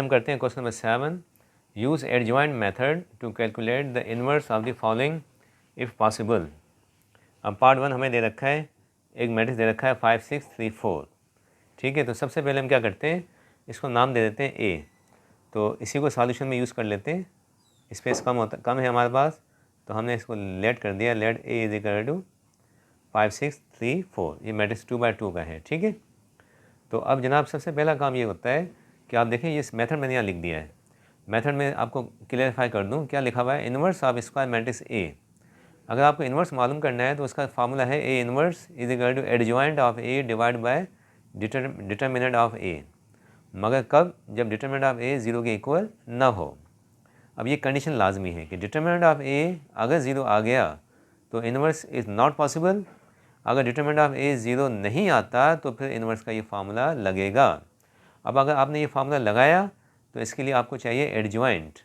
हम करते हैं question number 7। Use adjoint method to calculate the inverse of the following if possible. अब part 1 हमें दे रखा है, एक मैट्रिक्स दे रखा है 5 6 3 4। ठीक है, तो सबसे पहले हम क्या करते हैं, इसको नाम दे देते हैं ए। तो इसी को सॉल्यूशन में यूज़ कर लेते हैं, स्पेस कम है हमारे पास, तो हमने इसको लेट कर दिया, let A is equal to 5 6 3 4। ये मैट्रिक्स 2/2 का है। ठीक है, तो अब जनाब सबसे पहला काम ये होता है कि आप देखें, ये मेथड मैंने यहाँ लिख दिया है। मेथड में आपको क्लियरिफाई कर दूँ, क्या लिखा हुआ है, inverse of square matrix A. अगर आपको इन्वर्स मालूम करना है तो उसका फार्मूला है A inverse is equal to adjoint of A divide by determinant of A. मगर कब, जब डिटर्मिनेंट ऑफ ए 0 के इक्वल ना हो। अब ये कंडीशन लाजमी है कि डिटर्मिनेंट ऑफ ए अगर 0 आ गया तो इन्वर्स इज़ नॉट पॉसिबल। अगर डिटर्मिनेंट ऑफ ए 0 नहीं आता तो फिर इन्वर्स का ये फार्मूला लगेगा। अब अगर आपने ये फार्मूला लगाया तो इसके लिए आपको चाहिए एडजॉइंट।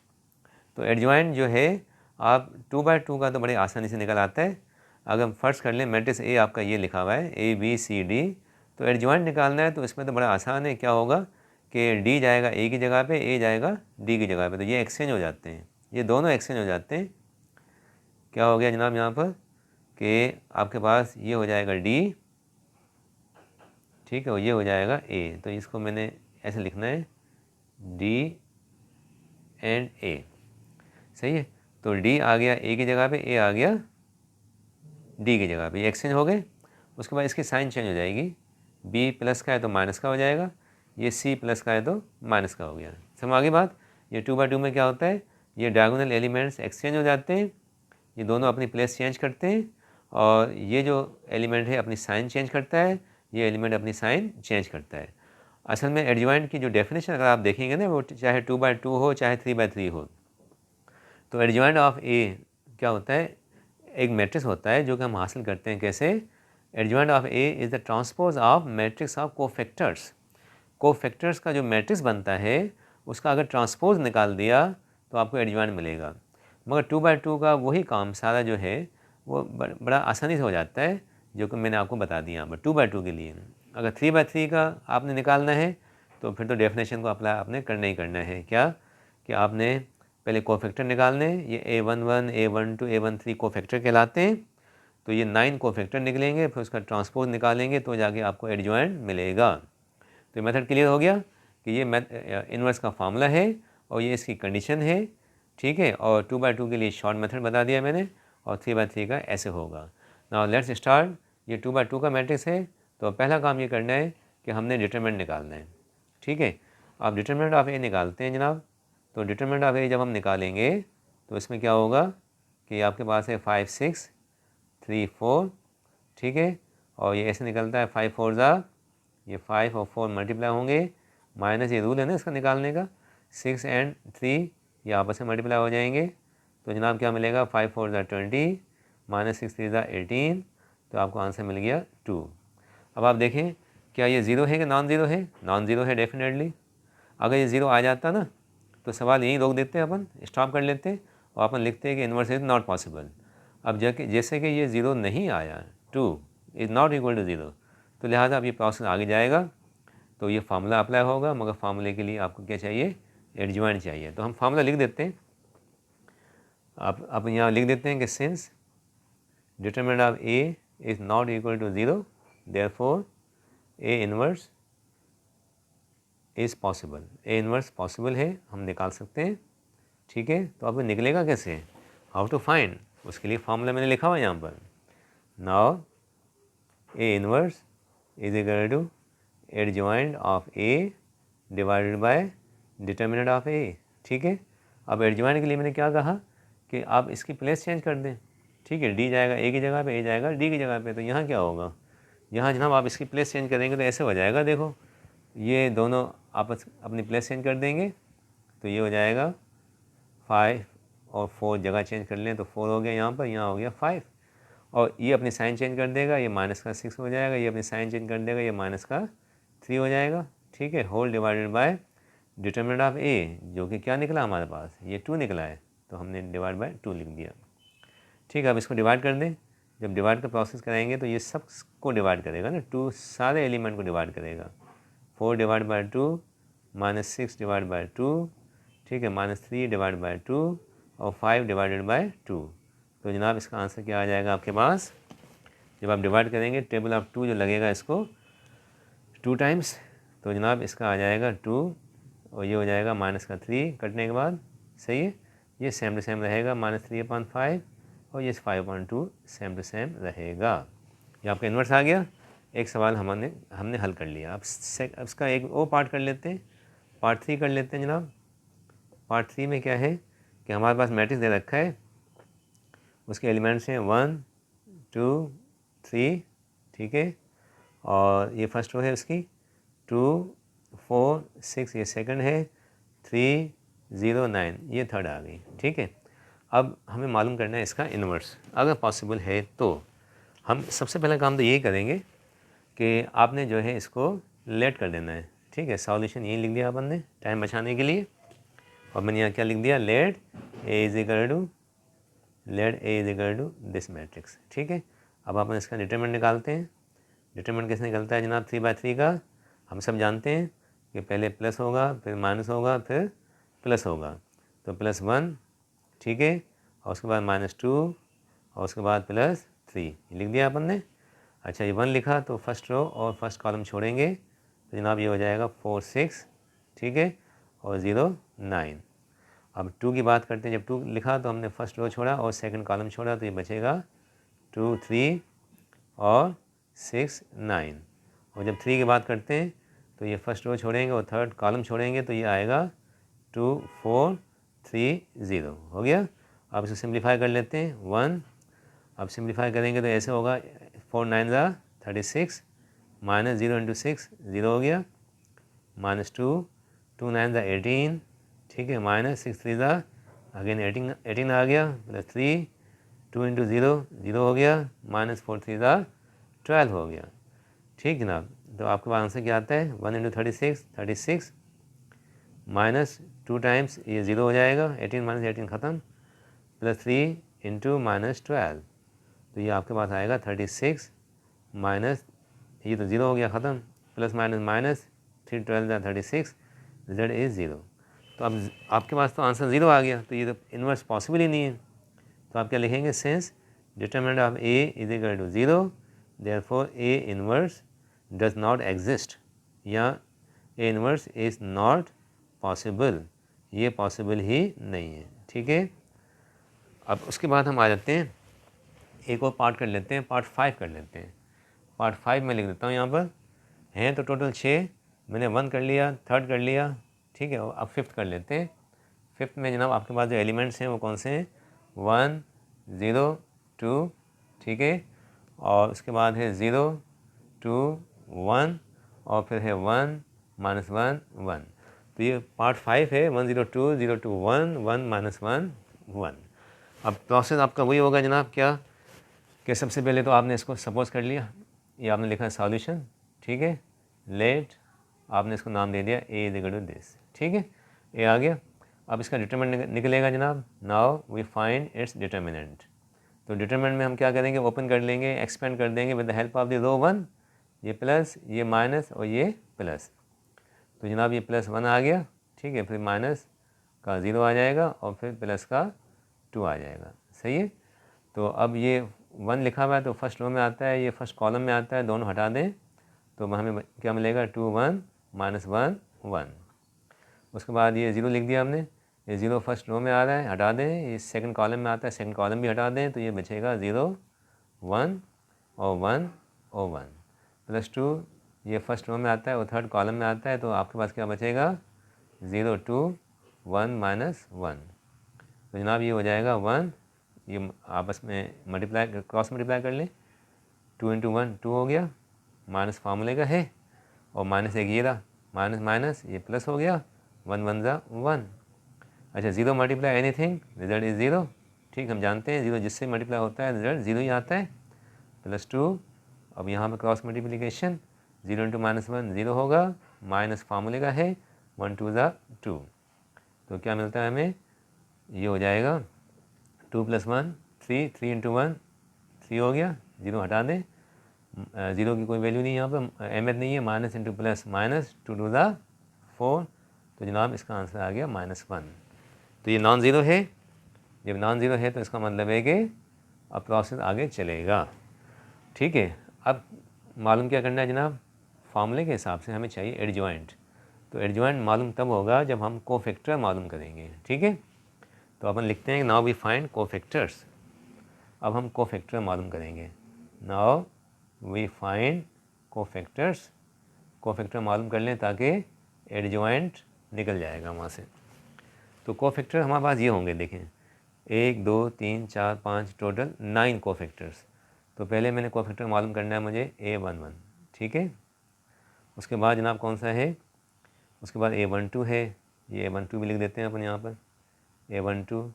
तो एडजॉइंट जो है, आप 2/2 का तो बड़े आसानी से निकल आता है। अगर हम फर्स्ट कर लें, मैट्रिक्स ए आपका ये लिखा हुआ है ए बी सी डी, तो एडजॉइंट निकालना है तो इसमें तो बड़ा आसान है। क्या होगा कि डी जाएगा ए की जगह पे, ए जाएगा डी की जगह पे, तो ये एक्सचेंज हो जाते हैं, ये दोनों एक्सचेंज हो जाते हैं। क्या हो गया जनाब यहाँ पर कि आपके पास ये हो जाएगा डी, ठीक है, और ये हो जाएगा ए। तो इसको मैंने ऐसे लिखना है, डी एंड ए, सही है। तो डी आ गया ए की जगह पे, ए आ गया डी की जगह पे, ये एक्सचेंज हो गए। उसके बाद इसकी साइन चेंज हो जाएगी, बी प्लस का है तो माइनस का हो जाएगा, ये सी प्लस का है तो माइनस का हो गया। समझ आगे बात। ये 2/2 में क्या होता है, ये डायगोनल एलिमेंट्स एक्सचेंज हो जाते हैं, ये दोनों अपनी प्लेस चेंज करते हैं, और ये जो एलिमेंट है अपनी साइन चेंज करता है, ये एलिमेंट अपनी साइन चेंज करता है। असल में एडजॉइंट की जो डेफिनेशन अगर आप देखेंगे ना, वो चाहे 2/2 हो चाहे 3/3 हो, तो एडजॉइंट ऑफ ए क्या होता है, एक मैट्रिक्स होता है जो कि हम हासिल करते हैं कैसे, adjoint of A is the transpose of matrix of cofactors. Cofactors का जो मैट्रिक्स बनता है उसका अगर ट्रांसपोज निकाल दिया तो आपको एडजॉइंट मिलेगा। मगर 2/2 का वही काम सारा जो है वो बड़ा आसानी से हो जाता है, जो कि मैंने आपको बता दिया। बट 2/2 के लिए अगर 3/3 का आपने निकालना है तो फिर तो डेफिनेशन को अप्लाई आपने करना ही करना है। क्या कि आपने पहले कोफैक्टर निकालने, ये A11 A12 A13 कोफैक्टर कहलाते हैं। तो ये 9 कोफैक्टर निकलेंगे, फिर उसका ट्रांसपोज निकालेंगे तो जाके आपको एडजॉइंट मिलेगा। तो ये मेथड क्लियर हो गया कि ये इन्वर्स का फार्मूला है और ये इसकी कंडीशन है। ठीक है, और 2/2 के लिए शॉर्ट मेथड बता दिया मैंने, और 3/3 का ऐसे होगा। Now let's start. ये 2/2 का मैट्रिक्स है, तो पहला काम ये करना है कि हमने डिटरमिनेंट निकालना है। ठीक है, आप डिटरमिनेंट ऑफ ए निकालते हैं जनाब। तो डिटरमिनेंट ऑफ ए जब हम निकालेंगे तो इसमें क्या होगा कि आपके पास है 5 6 3 4। ठीक है, और ये ऐसे निकलता है 5 4 ज़ा, ये 5 और 4 मल्टीप्लाई होंगे, माइनस ये रूल है ना इसका निकालने का, 6 एंड 3 ये आपस में मल्टीप्लाई हो जाएंगे। तो जनाब क्या मिलेगा, 5 4 ज़ा 20 माइनस 6 3 ज़ा 18, तो आपको आंसर मिल गया 2। अब आप देखें क्या ये ज़ीरो है कि नॉन ज़ीरो है, नॉन ज़ीरो है डेफिनेटली। अगर ये ज़ीरो आ जाता ना तो सवाल यहीं रोक देते हैं, अपन स्टॉप कर लेते हैं और अपन लिखते हैं कि इन्वर्स इज नॉट पॉसिबल। अब जैसे कि ये ज़ीरो नहीं आया, 2 is not equal to zero, तो लिहाजा अब ये प्रोसेस आगे जाएगा तो ये फार्मूला अप्लाई होगा। मगर फार्मूले के लिए आपको क्या चाहिए, एडजॉइंट चाहिए। तो हम फार्मूला लिख देते हैं, आप यहाँ लिख देते हैं कि since determinant of A is not equal to zero therefore A inverse is possible. A inverse possible है, हम निकाल सकते हैं। ठीक है, तो अब निकलेगा कैसे, हाउ टू फाइंड, उसके लिए फार्मूला मैंने लिखा हुआ यहाँ पर। Now A inverse is equal to adjoint of A divided by determinant of A. ठीक है, अब एडजॉइंट के लिए मैंने क्या कहा कि आप इसकी प्लेस चेंज कर दें। ठीक है, डी जाएगा ए की जगह पे, ए जाएगा डी की जगह पे, तो यहाँ क्या होगा, यहाँ जनाब आप इसकी प्लेस चेंज करेंगे तो ऐसे हो जाएगा। देखो ये दोनों आपस अपनी प्लेस चेंज कर देंगे तो ये हो जाएगा 5 और 4 जगह चेंज कर लें तो 4 हो गया यहाँ पर, यहाँ हो गया 5, और ये अपनी साइन चेंज कर देगा, ये माइनस का 6 हो जाएगा, ये अपनी साइन चेंज कर देगा, ये माइनस का 3 हो जाएगा। ठीक है, whole divided by determinant of A, जो कि क्या निकला हमारे पास, ये 2 निकला है, तो हमने डिवाइड बाय 2 लिख दिया। ठीक है, अब इसको डिवाइड कर दें। जब डिवाइड का प्रोसेस कराएंगे तो ये सब को डिवाइड करेगा ना, 2 सारे एलिमेंट को डिवाइड करेगा। 4 डिवाइड बाय 2 -6 डिवाइड बाई 2, ठीक है, -3 डिवाइड बाई 2 और 5 डिवाइडेड बाई 2। तो जनाब इसका आंसर क्या आ जाएगा आपके पास? जब आप डिवाइड करेंगे टेबल ऑफ 2 जो लगेगा इसको 2 टाइम्स, तो जनाब इसका आ जाएगा 2 और ये हो जाएगा -3 कटने के बाद। सही है, ये सेम टू सेम रहेगा -3/5 और ये 5/2 सेम टू सेम रहेगा। ये आपका इन्वर्स आ गया। एक सवाल हमने हल कर लिया। अब इसका एक और पार्ट कर लेते हैं, पार्ट 3 कर लेते हैं जनाब। पार्ट 3 में क्या है कि हमारे पास मैट्रिक्स दे रखा है, उसके एलिमेंट्स हैं 1 2 3, ठीक है, और ये फर्स्ट रो है उसकी, 2 4 6 ये सेकंड है, 3 0 9 ये थर्ड आ गई, ठीक है। अब हमें मालूम करना है इसका इन्वर्स, अगर पॉसिबल है तो हम सबसे पहला काम तो यही करेंगे कि आपने जो है इसको लेट कर देना है, ठीक है। सॉल्यूशन यही लिख दिया अपन ने टाइम बचाने के लिए, और मैंने यहाँ क्या लिख दिया, let A is equal to this matrix, ठीक है। अब अपन इसका डिटरमिनेंट निकालते हैं। डिटरमिनेंट कैसे निकलता है जनाब? 3/3 का हम सब जानते हैं कि पहले प्लस होगा, फिर माइनस होगा, फिर प्लस होगा, तो +1, ठीक है, और उसके बाद -2 और उसके बाद +3 लिख दिया अपन ने। अच्छा, ये 1 लिखा तो फर्स्ट रो और फर्स्ट कॉलम छोड़ेंगे, तो जनाब ये हो जाएगा 4 6, ठीक है, और 0 9। अब 2 की बात करते हैं। जब 2 लिखा तो हमने फर्स्ट रो छोड़ा और सेकंड कॉलम छोड़ा, तो ये बचेगा 2 3 और 6 9। और जब 3 की बात करते हैं तो ये फर्स्ट रो छोड़ेंगे और थर्ड कॉलम छोड़ेंगे, तो ये आएगा 2 4 3 0 हो गया। अब इसको सिंप्लीफाई कर लेते हैं 1। अब सिंप्लीफाई करेंगे तो ऐसे होगा 4 9 36, -0 × 6 0 हो गया, -2 2 9 18, ठीक है, -6 3 अगेन 18 आ गया, +3 2 × 0 0 हो गया, -4 3 12 हो गया, ठीक जनाब। तो आपके पास आंसर क्या आता है? 1 × 36 36, -2 टाइम्स ये 0 हो जाएगा, 18 - 18 ख़त्म, +3 × -12, तो ये आपके पास आएगा 36 माइनस, ये तो 0 हो गया ख़त्म, +- 3 12 36, रिजल्ट इज़ 0। तो अब आपके पास तो आंसर 0 आ गया, तो ये तो इन्वर्स पॉसिबल ही नहीं है। तो आप क्या लिखेंगे? Since determinant of A is equal to 0, therefore A inverse does not exist, या A inverse is not possible, ये पॉसिबल ही नहीं है, ठीक है। अब उसके बाद हम आ जाते हैं, एक और पार्ट कर लेते हैं, पार्ट 5 कर लेते हैं। पार्ट 5 में लिख देता हूँ यहाँ पर, हैं तो टोटल 6, मैंने 1 कर लिया, थर्ड कर लिया, ठीक है। अब 5th कर लेते हैं। 5th में जनाब आपके पास जो एलिमेंट्स हैं वो कौन से हैं? 1 0 2, ठीक है, और उसके बाद है 0 2 1 और फिर है 1 -1 1। तो ये पार्ट 5 है, 1 0 2 0 2 1 1 -1 1। अब प्रोसेस आपका वही होगा जनाब, क्या कि सबसे पहले तो आपने इसको सपोज कर लिया, ये आपने लिखा है सॉल्यूशन, ठीक है, लेट आपने इसको नाम दे दिया ए इज इक्वल टू दिस, ठीक है, ए आ गया। अब इसका डिटरमिनेंट निकलेगा जनाब, now we find its determinant. तो डिटरमिनेंट में हम क्या करेंगे? ओपन कर लेंगे, एक्सपेंड कर देंगे with the help of the row 1, ये प्लस, ये माइनस और ये प्लस। तो जनाब ये +1 आ गया, ठीक है, फिर माइनस का 0 आ जाएगा और फिर प्लस का 2 आ जाएगा, सही है। तो अब ये 1 लिखा हुआ है तो फर्स्ट रो में आता है, ये फर्स्ट कॉलम में आता है, दोनों हटा दें तो हमें क्या मिलेगा? 2 1 -1 1। उसके बाद ये 0 लिख दिया हमने, ये 0 फर्स्ट रो में आ रहा है, हटा दें, ये सेकंड कॉलम में आता है, सेकंड कॉलम भी हटा दें, तो ये बचेगा 0 1 और 1 और 1, +2 ये फर्स्ट रो में आता है और थर्ड कॉलम में आता है, तो आपके पास क्या बचेगा? 0 2 1 -1। तो जनाब ये हो जाएगा 1, ये आपस में मल्टीप्लाई क्रॉस मल्टीप्लाई कर लें, 2 × 1 2 हो गया, माइनस फार्मूले का है, और माइनस एक ये रहा, माइनस माइनस ये प्लस हो गया, 1 1 1। अच्छा, 0 मल्टीप्लाई एनीथिंग रिजल्ट इज़ 0, ठीक, हम जानते हैं 0 जिससे मल्टीप्लाई होता है रिजल्ट 0 ही आता है, +2। अब यहाँ पर क्रॉस मल्टीप्लिकेशन, 0 × -1 0 होगा, माइनस फार्मूले का है, 1 2 2। तो क्या मिलता है हमें? ये हो जाएगा 2 + 1 3, 3 × 1 3 हो गया, 0 हटा दें, 0 की कोई वैल्यू नहीं यहाँ पर, अहमियत नहीं है, माइनस इंटू प्लस माइनस, 2 2 4 तो जनाब इसका आंसर आ गया -1। तो ये नॉन ज़ीरो है, जब नॉन ज़ीरो है तो इसका मतलब है कि अब प्रोसेस आगे चलेगा। ठीक है, अब मालूम क्या करना है जनाब, फार्मूले के हिसाब से हमें चाहिए एडजॉइंट। तो एडजॉइंट मालूम तब होगा जब हम कोफैक्टर मालूम करेंगे। ठीक है, तो अपन लिखते हैं नाउ वी फाइंड कोफैक्टर्स। अब हम कोफैक्टर मालूम करेंगे। Now we find cofactors, cofactor मालूम कर लें ताकि एडजॉइंट निकल जाएगा वहाँ से। तो कोफैक्टर हमारे पास ये होंगे, देखें 1 2 3 4 5 टोटल 9 कोफैक्टर्स। तो पहले मैंने कोफैक्टर मालूम करना है मुझे A11। ठीक है, उसके बाद जनाब कौन सा है, उसके बाद A12 है, ये A12 भी लिख देते हैं अपन यहाँ पर A12।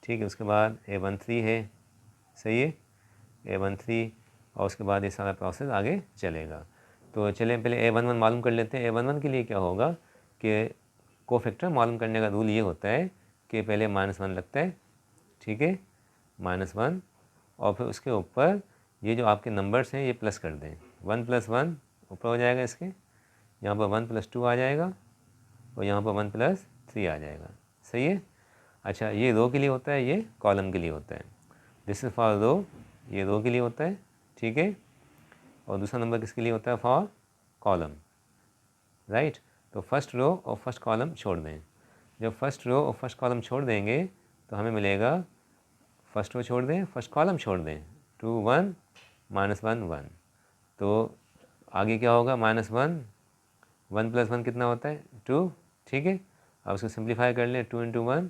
ठीक है, उसके बाद A13 है, सही है A13, और उसके बाद ये सारा प्रोसेस आगे चलेगा। तो चलें पहले A11 मालूम कर लेते हैं। A11 के लिए क्या होगा कि कोफैक्टर मालूम करने का रूल ये होता है कि पहले -1 लगता है। ठीक है, -1, और फिर उसके ऊपर ये जो आपके नंबर्स हैं ये प्लस कर दें। 1 + 1 ऊपर हो जाएगा इसके, यहाँ पर 1 + 2 आ जाएगा, और यहाँ पर 1 + 3 आ जाएगा। सही है। अच्छा, ये रो के लिए होता है, ये कॉलम के लिए होता है। दिस इज़ फॉर रो, ये रो के लिए होता है। ठीक है, और दूसरा नंबर किसके लिए होता है, फॉर कॉलम, राइट। तो फर्स्ट रो और फर्स्ट कॉलम छोड़ दें। जब फर्स्ट रो और फर्स्ट कॉलम छोड़ देंगे तो हमें मिलेगा, फर्स्ट रो छोड़ दें, फर्स्ट कॉलम छोड़ दें, 2 1 -1 1। तो आगे क्या होगा, -1, 1 + 1 कितना होता है, 2। ठीक है, अब उसको सिंप्लीफाई कर लें, 2 × 1,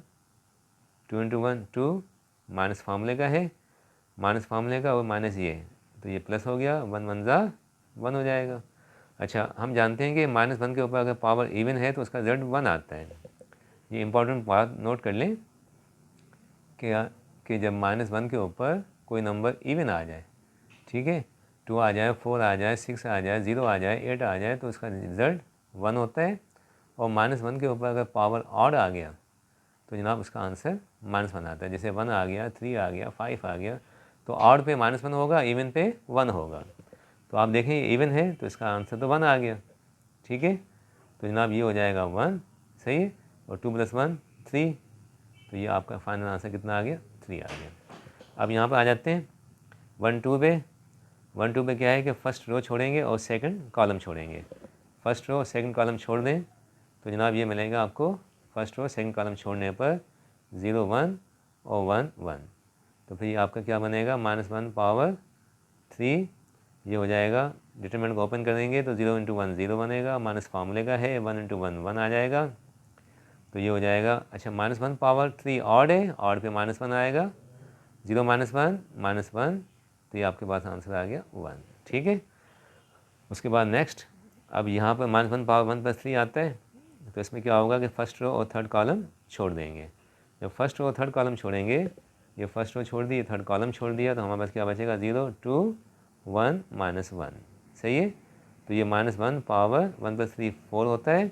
2 × 1 2, माइनस फार्मूले का है, माइनस फार्मूले का और माइनस ये, तो ये प्लस हो गया, 1 1 ज़ा 1 हो जाएगा। अच्छा, हम जानते हैं कि -1 के ऊपर अगर पावर इवन है तो उसका रिजल्ट 1 आता है। ये इंपॉर्टेंट बात नोट कर लें कि जब -1 के ऊपर कोई नंबर इवन आ जाए, ठीक है, 2 आ जाए, 4 आ जाए, 6 आ जाए, 0 आ जाए, 8 आ जाए, तो उसका रिजल्ट 1 होता है। और -1 के ऊपर अगर पावर ऑड आ गया तो जनाब उसका आंसर -1 आता है। जैसे 1 आ गया, 3 आ गया, 5 आ गया, तो ऑड पे -1 होगा, इवन पे 1 होगा। तो आप देखें ये इवन है तो इसका आंसर तो 1 आ गया। ठीक है, तो जनाब ये हो जाएगा 1, सही है, और 2 + 1 3, तो ये आपका फाइनल आंसर कितना आ गया, 3 आ गया। अब यहाँ पर आ जाते हैं 1 2 पे। 1 2 पे क्या है कि फर्स्ट रो छोड़ेंगे और सेकंड कॉलम छोड़ेंगे। फर्स्ट रो और सेकंड कॉलम छोड़ दें तो जनाब ये मिलेगा आपको, फर्स्ट रो सेकंड कॉलम छोड़ने पर 0 1 और 1 1। तो फिर ये आपका क्या बनेगा, -1 पावर 3, ये हो जाएगा। डिटरमिनेंट को ओपन करेंगे तो 0 × 1 0 बनेगा, माइनस फार्मूले का है, 1 × 1 1 आ जाएगा, तो ये हो जाएगा। अच्छा, -1 पावर 3 ऑड है, ऑड पे -1 आएगा, 0 -1 -1, तो ये आपके पास आंसर आ गया 1। ठीक है, उसके बाद नेक्स्ट, अब यहाँ पर -1 पावर 1 + 3 आता है, तो इसमें क्या होगा कि फर्स्ट रो और थर्ड कॉलम छोड़ देंगे। जब फर्स्ट रो और थर्ड कॉलम छोड़ेंगे, ये फर्स्ट रो छोड़ दी, थर्ड कॉलम छोड़ दिया, तो हमारे पास क्या बचेगा, 0 2 1 -1। सही है, तो ये -1 पावर 1 + 3 4 होता है।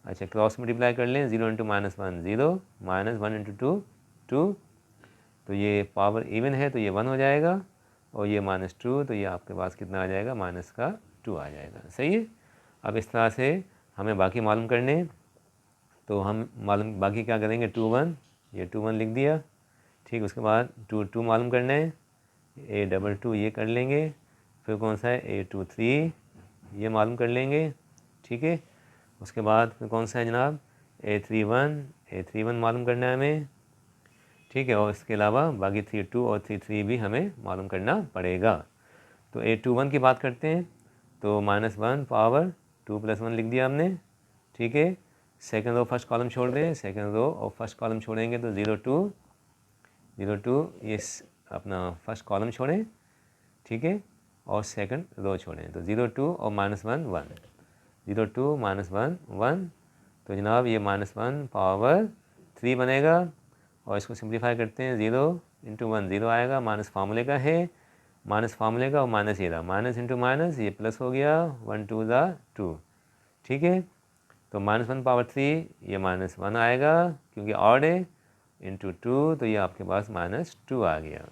अच्छा, क्रॉस मल्टीप्लाई कर लें, 0 × -1 0, -1 × 2 2, तो ये पावर इवन है तो ये 1 हो जाएगा, और ये -2, तो ये आपके पास कितना आ जाएगा, -2 आ जाएगा। सही है। अब इस तरह से हमें बाकी मालूम करने, तो हम मालूम बाकी क्या करेंगे, 2 1, ये 2 1 लिख दिया। ठीक, उसके बाद 2 2 मालूम करना है, A22 ये कर लेंगे, फिर कौन सा है, A23 ये मालूम कर लेंगे। ठीक है, उसके बाद फिर कौन सा है जनाब, A31 मालूम करना है हमें। ठीक है, और इसके अलावा बाकी 32 और 33 भी हमें मालूम करना पड़ेगा। तो A21 की बात करते हैं, तो -1 पावर 2 + 1 लिख दिया हमने। ठीक है, सेकंड रो फर्स्ट कॉलम छोड़ दें, सेकंड रो और फर्स्ट कॉलम छोड़ेंगे तो 0 2 ये अपना फर्स्ट कॉलम छोड़ें। ठीक है, और सेकंड रो छोड़ें, तो 0 2 और -1 1, 0 2 -1 1, तो जनाब ये -1 पावर 3 बनेगा, और इसको सिंप्लीफाई करते हैं, 0 × 1 0 आएगा, माइनस फार्मूले का है, माइनस फार्मूले का, और माइनस ये रहा, माइनस इंटू माइनस ये प्लस हो गया, 1 2 ज़ा 2। ठीक है, तो -1 पावर 3 ये -1 आएगा क्योंकि ऑड है, इंटू 2, तो ये आपके पास -2 आ गया।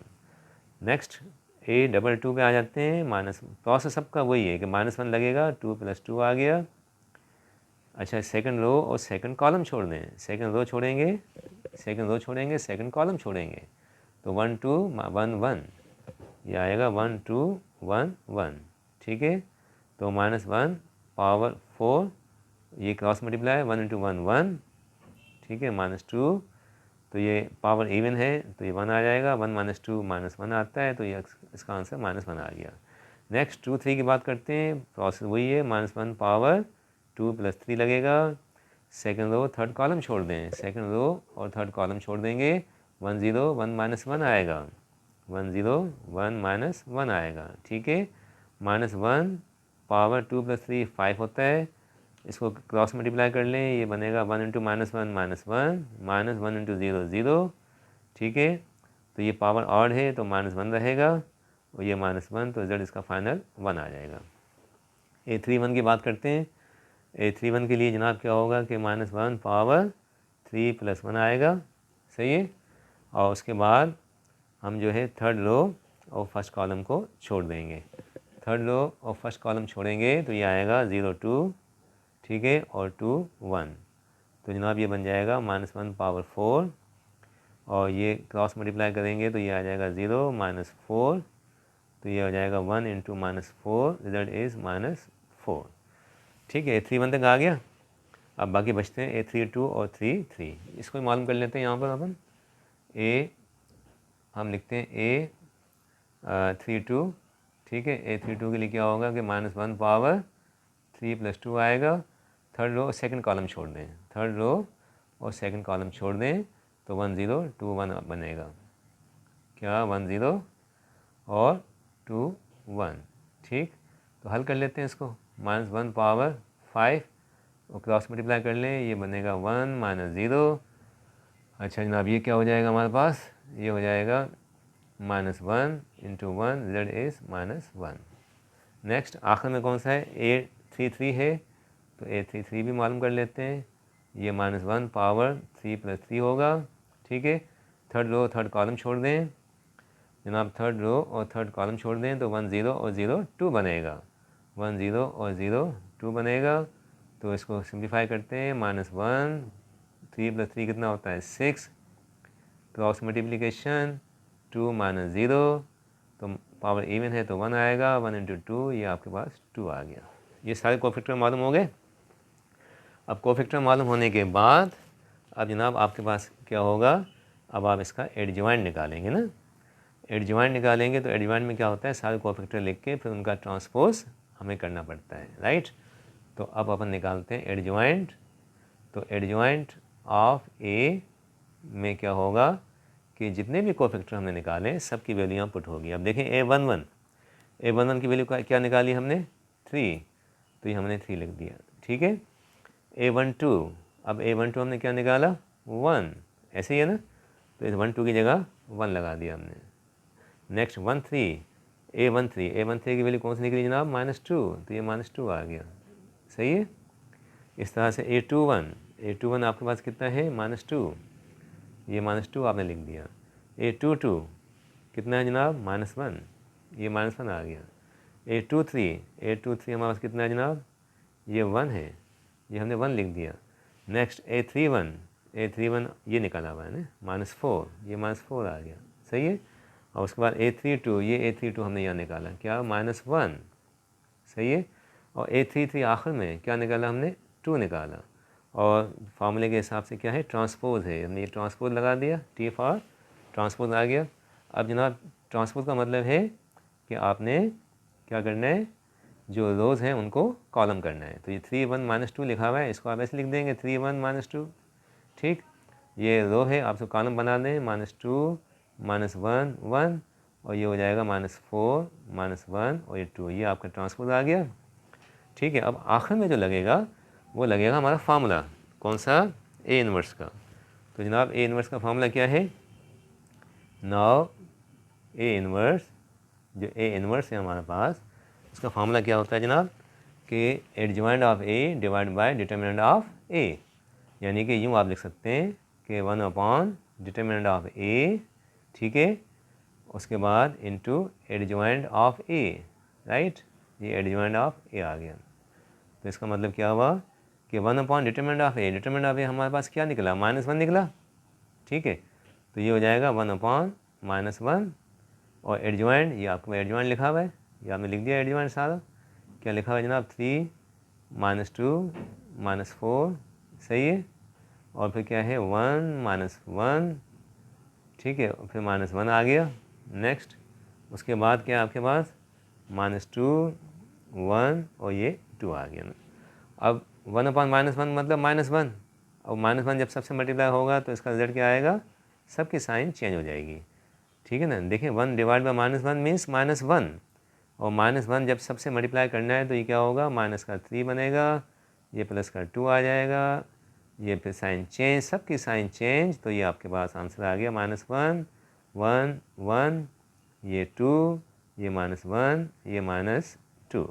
नेक्स्ट A22 पे आ जाते हैं। माइनस प्रोसेस सबका वही है कि -1 लगेगा, 2 + 2 आ गया, अच्छा, सेकंड रो और सेकंड कॉलम छोड़ दें, सेकंड रो छोड़ेंगे, सेकंड रो छोड़ेंगे, सेकंड कॉलम छोड़ेंगे, तो 1 2 1 1 ये आएगा 1 2 1 1, ठीक है। तो -1 पावर 4, ये क्रॉस मल्टीप्लाई 1 × 1 1, ठीक है, -2, तो ये पावर इवन है तो ये 1 आ जाएगा, 1 - 2 -1 आता है, तो ये इसका आंसर -1 आ गया। नेक्स्ट 2 3 की बात करते हैं, प्रोसेस वही है, -1 पावर 2 + 3 लगेगा, सेकंड रो थर्ड कॉलम छोड़ दें, सेकंड रो और थर्ड कॉलम छोड़ देंगे, 1 0 1 -1 आएगा, 1 0 1 -1 आएगा, ठीक है। -1 पावर 2 + 3 5 होता है, इसको क्रॉस मल्टीप्लाई कर लें, ये बनेगा 1 × -1 -1 -1 × 0 0, ठीक है। तो ये पावर ऑड है तो -1 रहेगा और ये -1, तो रिजल्ट इसका फाइनल 1 आ जाएगा। A31 की बात करते हैं, A31 के लिए जनाब क्या होगा कि -1 पावर 3 + 1 आएगा, सही है। और उसके बाद हम जो है थर्ड रो और फर्स्ट कॉलम को छोड़ देंगे, थर्ड रो और फर्स्ट कॉलम छोड़ेंगे तो ये आएगा 0 2, ठीक है, और 2 1, तो जनाब ये बन जाएगा -1 पावर 4, और ये क्रॉस मल्टीप्लाई करेंगे तो ये आ जाएगा 0 -4, तो ये हो जाएगा 1 × -4, रिजल्ट इज़ -4, ठीक है। A31 तक आ गया। अब बाकी बचते हैं A32 और 33, इसको ही मालूम कर लेते हैं। यहाँ पर अपन हम लिखते हैं A32, ठीक है। A32 के लिए क्या होगा कि -1 पावर 3 + 2 आएगा, थर्ड रो और सेकंड कॉलम छोड़ दें, थर्ड रो और सेकंड कॉलम छोड़ दें, तो 1 0 2 1 बनेगा, क्या 1 0 और 2 1, ठीक। तो हल कर लेते हैं इसको, -1 पावर 5 और क्रॉस मल्टीप्लाई कर लें, ये बनेगा 1 -0। अच्छा जनाब ये क्या हो जाएगा हमारे पास, ये हो जाएगा -1 × 1, रिजल्ट इज़ -1। नेक्स्ट आखिर में कौन सा है, A33 है, तो A33 भी मालूम कर लेते हैं, ये -1 पावर 3 + 3 होगा, ठीक है। थर्ड रो थर्ड कॉलम छोड़ दें जनाब, थर्ड रो और थर्ड कॉलम छोड़ दें तो 1 0 और 0 2 बनेगा, 1 0 और 0 2 बनेगा। तो इसको सिंप्लीफाई करते हैं, -1 3 + 3 कितना होता है 6, क्रॉस मल्टीप्लिकेशन 2 - 0, तो पावर इवन है तो 1 आएगा, 1 × 2, ये आपके पास 2 आ गया। ये सारे कोफैक्टर मालूम हो गए। अब कोफैक्टर मालूम होने के बाद अब जनाब आपके पास क्या होगा, अब आप इसका एडजॉइंट निकालेंगे ना, एडजॉइंट निकालेंगे तो एडजॉइंट में क्या होता है, सारे कोफैक्टर लिख के फिर उनका ट्रांसपोज हमें करना पड़ता है, राइट। तो अब अपन निकालते हैं एडजॉइंट, तो एडजॉइंट ऑफ A में क्या होगा कि जितने भी कोफैक्टर हमने निकाले सब की वैल्यू यहाँ पुट होगी। अब देखें A11 की वैल्यू क्या निकाली हमने 3, तो ये हमने 3 लिख दिया, ठीक है। A12, अब A12 हमने क्या निकाला 1, ऐसे ही है ना, तो इस 1 2 की जगह 1 लगा दिया हमने। नेक्स्ट A13 की वैल्यू कौन सी निकली जनाब -2, तो ये -2 आ गया, सही है। इस तरह से A21 आपके पास कितना है -2, ये -2 आपने लिख दिया। A22 कितना है जनाब -1, ये -1 आ गया। A23 हमारे पास कितना है जनाब, ये 1 है, ये हमने 1 लिख दिया। नेक्स्ट A31 ये निकाला हुआ है ना -4, ये -4 आ गया, सही है। और उसके बाद A32, ये A32 हमने यहाँ निकाला क्या -1, सही है। और A33 आखिर में क्या निकाला हमने 2 निकाला, और फार्मूले के हिसाब से क्या है ट्रांसपोज है, हमने ये ट्रांसपोज लगा दिया, T फॉर ट्रांसपोज आ गया। अब जनाब ट्रांसपोज का मतलब है कि आपने क्या करना है, जो रोज़ हैं उनको कॉलम करना है। तो ये 3 1 -2 लिखा हुआ है, इसको आप ऐसे लिख देंगे 3 1 -2, ठीक। ये रो है, आप इसको कॉलम बना दें -2 -1 1, और ये हो जाएगा -4 -1 और ये 2, ये आपका ट्रांसपोज आ गया, ठीक है। अब आखिर में जो लगेगा वो लगेगा हमारा फार्मूला, कौन सा A इन्वर्स का। तो जनाब A इन्वर्स का फार्मूला क्या है, नाउ A इन्वर्स, जो A इन्वर्स है हमारे पास, उसका फार्मूला क्या होता है जनाब कि adjoint of A divide by determinant of A, यानी कि यूँ आप लिख सकते हैं कि 1 डिटर्मिनेंट ऑफ A, ठीक है, उसके बाद into adjoint of A, right, ये एडजॉइंट ऑफ A आ गया। तो इसका मतलब क्या हुआ कि 1 determinant of A, determinant of A हमारे पास क्या निकला, -1 निकला, ठीक है। तो ये हो जाएगा 1/-1 और एडजॉइंट, ये आपको एडजॉइंट लिखा हुआ है, ये आपने लिख दिया एडजॉइंट सारा। क्या लिखा हुआ है जनाब, 3 -2 -4, सही है। और फिर क्या है 1 -1, ठीक है, और फिर -1 आ गया। नेक्स्ट उसके बाद क्या आपके पास -2 1 और ये 2 आ गया ना। अब 1/-1 मतलब -1, और -1 जब सबसे मल्टीप्लाई होगा तो इसका रिजल्ट क्या आएगा, सबकी साइन चेंज हो जाएगी, ठीक है ना। देखिए 1 डिवाइड बाई -1 मीन्स -1, और -1 जब सबसे मल्टीप्लाई करना है तो ये क्या होगा, -3 बनेगा, ये +2 आ जाएगा, ये फिर साइन चेंज, सबकी साइन चेंज, तो ये आपके पास आंसर आ गया -1 1 1, ये 2, ये -1, ये -2।